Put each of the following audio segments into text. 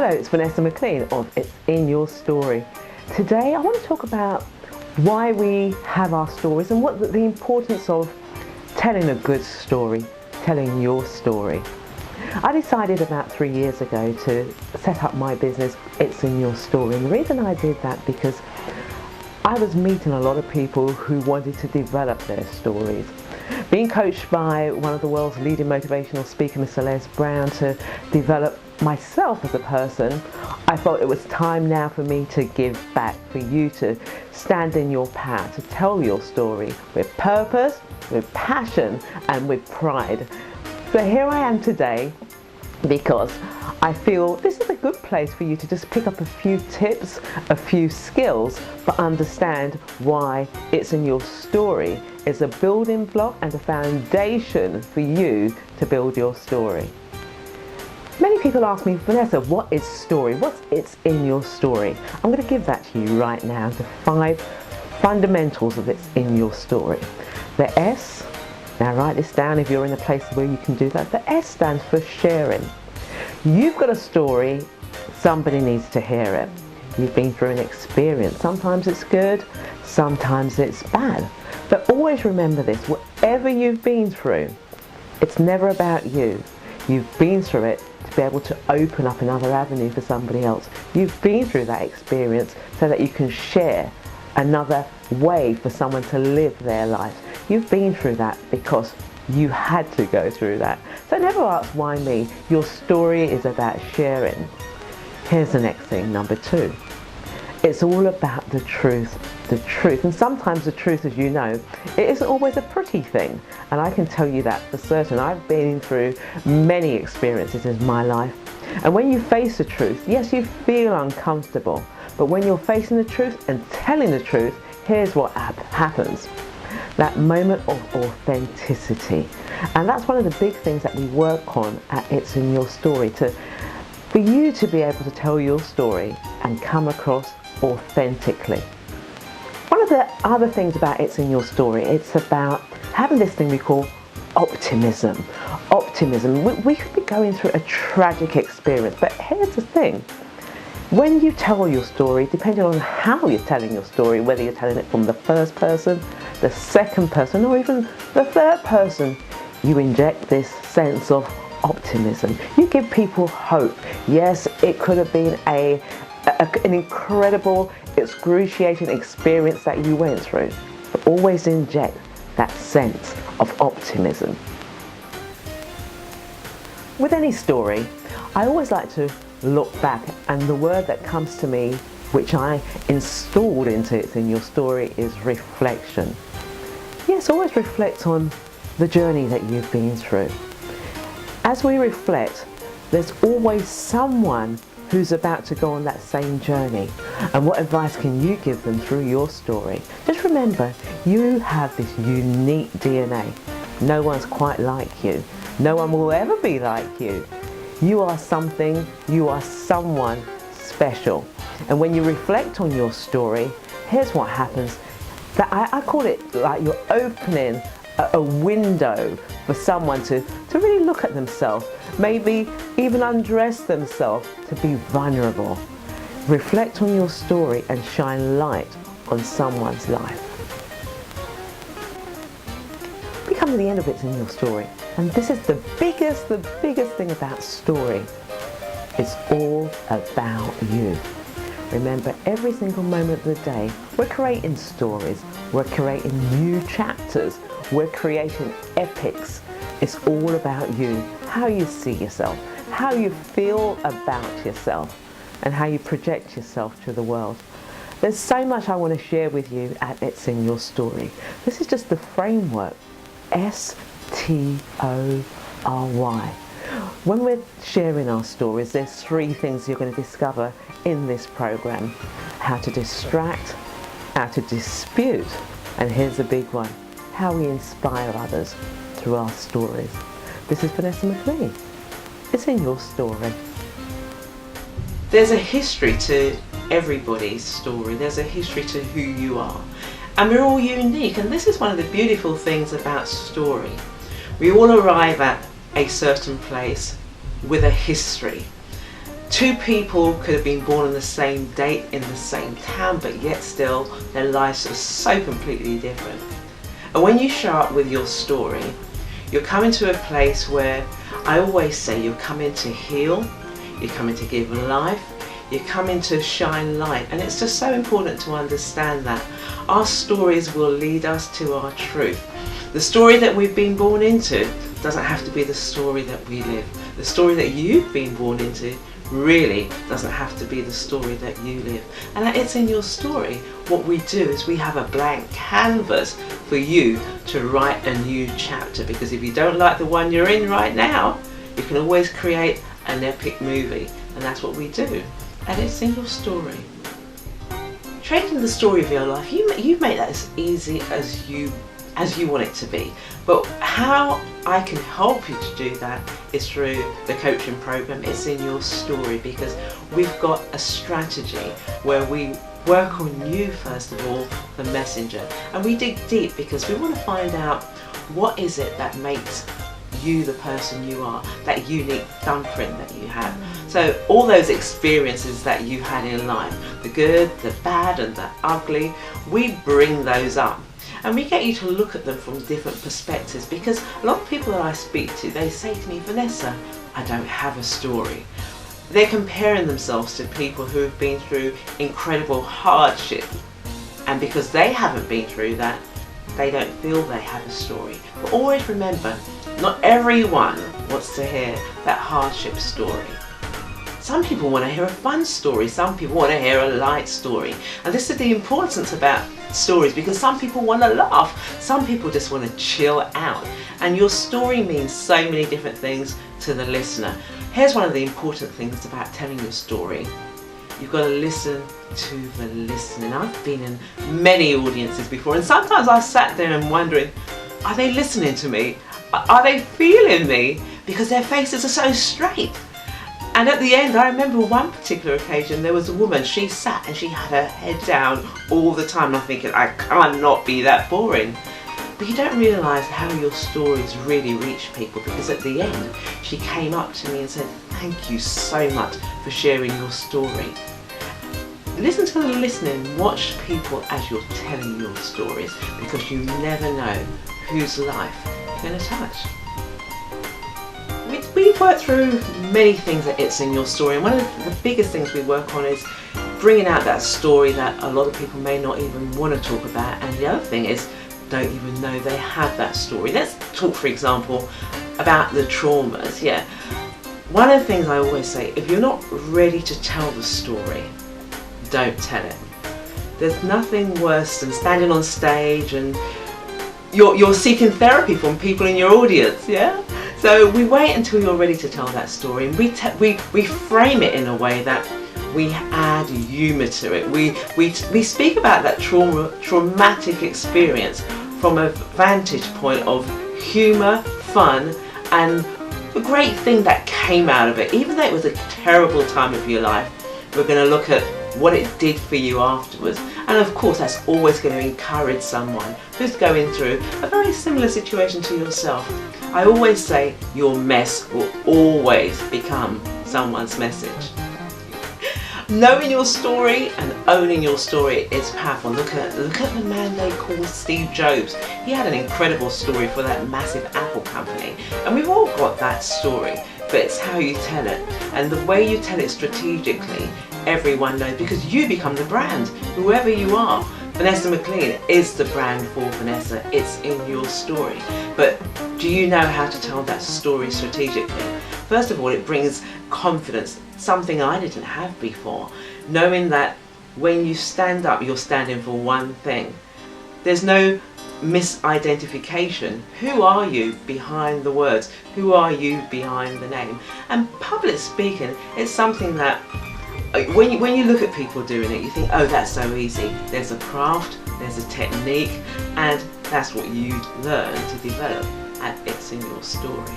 Hello, it's Vanessa McLean of It's In Your Story. Today I want to talk about why we have our stories and what the importance of telling a good story, telling your story. I decided about 3 years ago to set up my business, It's In Your Story. And the reason I did that because I was meeting a lot of people who wanted to develop their stories. Being coached by one of the world's leading motivational speakers, Mr. Les Brown, to develop myself as a person, I thought it was time now for me to give back, for you to stand in your power, to tell your story with purpose, with passion and with pride. So here I am today because I feel this is a good place for you to just pick up a few tips, a few skills, but understand why It's In Your Story is a building block and a foundation for you to build your story. Many people ask me, Vanessa, what is story? What's It's In Your Story? I'm going to give that to you right now, the 5 fundamentals of It's In Your Story. The S, now write this down if you're in a place where you can do that. The S stands for sharing. You've got a story, somebody needs to hear it. You've been through an experience. Sometimes it's good, sometimes it's bad. But always remember this, whatever you've been through, it's never about you. You've been through it to be able to open up another avenue for somebody else. You've been through that experience so that you can share another way for someone to live their life. You've been through that because you had to go through that. So never ask why me. Your story is about sharing. Here's the next thing, number 2. It's all about the truth. The truth. And sometimes the truth, as you know, it isn't always a pretty thing. And I can tell you that for certain. I've been through many experiences in my life. And when you face the truth, yes, you feel uncomfortable. But when you're facing the truth and telling the truth, here's what happens. That moment of authenticity. And that's one of the big things that we work on at It's In Your Story, for you to be able to tell your story and come across authentically. One of the other things about It's In Your Story, it's about having this thing we call optimism. Optimism. We could be going through a tragic experience, but here's the thing. When you tell your story, depending on how you're telling your story, whether you're telling it from the first person, the second person, or even the third person, you inject this sense of optimism. You give people hope. Yes, it could have been an incredible, excruciating experience that you went through, but always inject that sense of optimism. With any story, I always like to look back, and the word that comes to me, which I installed into It's In Your Story, is reflection. Yes, always reflect on the journey that you've been through. As we reflect, there's always someone who's about to go on that same journey. And what advice can you give them through your story? Just remember, you have this unique DNA. No one's quite like you. No one will ever be like you. You are something, you are someone special. And when you reflect on your story, here's what happens. I call it like you're opening a window for someone to really look at themselves, maybe even undress themselves, to be vulnerable. Reflect on your story and shine light on someone's life. We come to the end of It's In Your Story, and this is the biggest thing about story. It's all about you. Remember, every single moment of the day, we're creating stories, we're creating new chapters, we're creating epics. It's all about you, how you see yourself, how you feel about yourself, and how you project yourself to the world. There's so much I want to share with you at It's In Your Story. This is just the framework, STORY. When we're sharing our stories, there's 3 things you're going to discover in this program. How to distract, how to dispute, and here's the big one, how we inspire others through our stories. This is Vanessa McLean. It's In Your Story. There's a history to everybody's story. There's a history to who you are. And we're all unique, and this is one of the beautiful things about story. We all arrive at a certain place with a history. Two people could have been born on the same date in the same town, but yet still their lives are so completely different. And when you show up with your story, you're coming to a place where I always say you're coming to heal, you're coming to give life, you're coming to shine light. And it's just so important to understand that our stories will lead us to our truth. The story that we've been born into doesn't have to be the story that we live. The story that you've been born into really doesn't have to be the story that you live. And it's in your story. What we do is we have a blank canvas for you to write a new chapter, because if you don't like the one you're in right now, you can always create an epic movie, and that's what we do. And it's in your story. Changing the story of your life, you make that as easy as you want it to be. But how I can help you to do that is through the coaching program. It's in your story, because we've got a strategy where we work on you first of all, the messenger, and we dig deep because we want to find out what is it that makes you the person you are, that unique thumbprint that you have. So all those experiences that you had in life, the good, the bad and the ugly, we bring those up. And we get you to look at them from different perspectives, because a lot of people that I speak to, they say to me, Vanessa, I don't have a story. They're comparing themselves to people who have been through incredible hardship. And because they haven't been through that, they don't feel they have a story. But always remember, not everyone wants to hear that hardship story. Some people want to hear a fun story, some people want to hear a light story. And this is the importance about stories, because some people want to laugh, some people just want to chill out. And your story means so many different things to the listener. Here's one of the important things about telling your story. You've got to listen to the listening. I've been in many audiences before, and sometimes I've sat there and wondering, are they listening to me? Are they feeling me? Because their faces are so straight. And at the end, I remember one particular occasion, there was a woman, she sat and she had her head down all the time. And I'm thinking, I cannot be that boring. But you don't realise how your stories really reach people, because at the end, she came up to me and said, thank you so much for sharing your story. Listen to the listening, watch people as you're telling your stories, because you never know whose life you're going to touch. We've worked through many things that it's in your story, and one of the biggest things we work on is bringing out that story that a lot of people may not even want to talk about, and the other thing is don't even know they have that story. Let's talk, for example, about the traumas. Yeah, one of the things I always say, if you're not ready to tell the story, don't tell it. There's nothing worse than standing on stage and you're seeking therapy from people in your audience, yeah? So we wait until you're ready to tell that story, and we frame it in a way that we add humour to it. We speak about that traumatic experience from a vantage point of humour, fun, and the great thing that came out of it. Even though it was a terrible time of your life, we're going to look at what it did for you afterwards. And of course, that's always going to encourage someone who's going through a very similar situation to yourself. I always say your mess will always become someone's message. Knowing your story and owning your story is powerful. Look at the man they call Steve Jobs. He had an incredible story for that massive Apple company. And we've all got that story, but it's how you tell it. And the way you tell it strategically, everyone knows, because you become the brand, whoever you are. Vanessa McLean is the brand for Vanessa. It's in your story. But do you know how to tell that story strategically? First of all, it brings confidence, something I didn't have before. Knowing that when you stand up, you're standing for one thing. There's no misidentification. Who are you behind the words? Who are you behind the name? And public speaking, it's something that when you look at people doing it, you think, oh, that's so easy. There's a craft, there's a technique, and that's what you learn to develop, and it's in your story.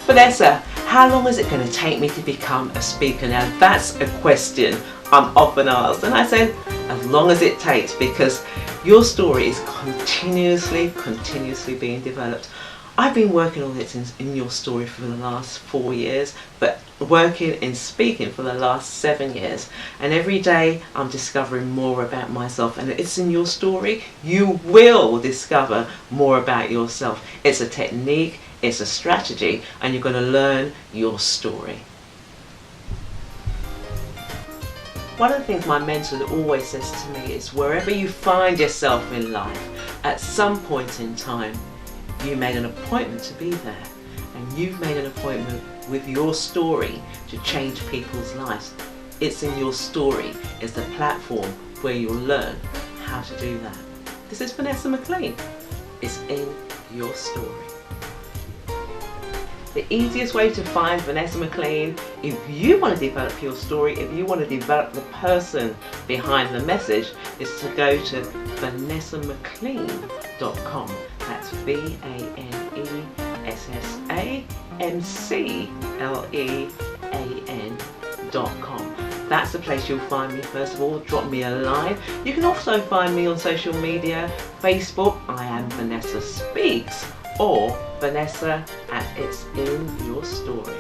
Vanessa, how long is it going to take me to become a speaker? Now, that's a question I'm often asked, and I say, as long as it takes, because your story is continuously being developed. I've been working on it in your story for the last 4 years, but working in speaking for the last 7 years, and every day I'm discovering more about myself, and it's in your story. You will discover more about yourself. It's a technique, it's a strategy, and you're going to learn your story. One of the things my mentor always says to me is, wherever you find yourself in life, at some point in time, you made an appointment to be there, and you've made an appointment with your story to change people's lives. It's in your story. It's the platform where you'll learn how to do that. This is Vanessa McLean. It's in your story. The easiest way to find Vanessa McLean, if you want to develop your story, if you want to develop the person behind the message, is to go to VanessaMcLean.com. That's VanessaMcLean.com. That's the place you'll find me. First of all, drop me a line. You can also find me on social media. Facebook, I am Vanessa Speaks, or Vanessa at It's In Your Story.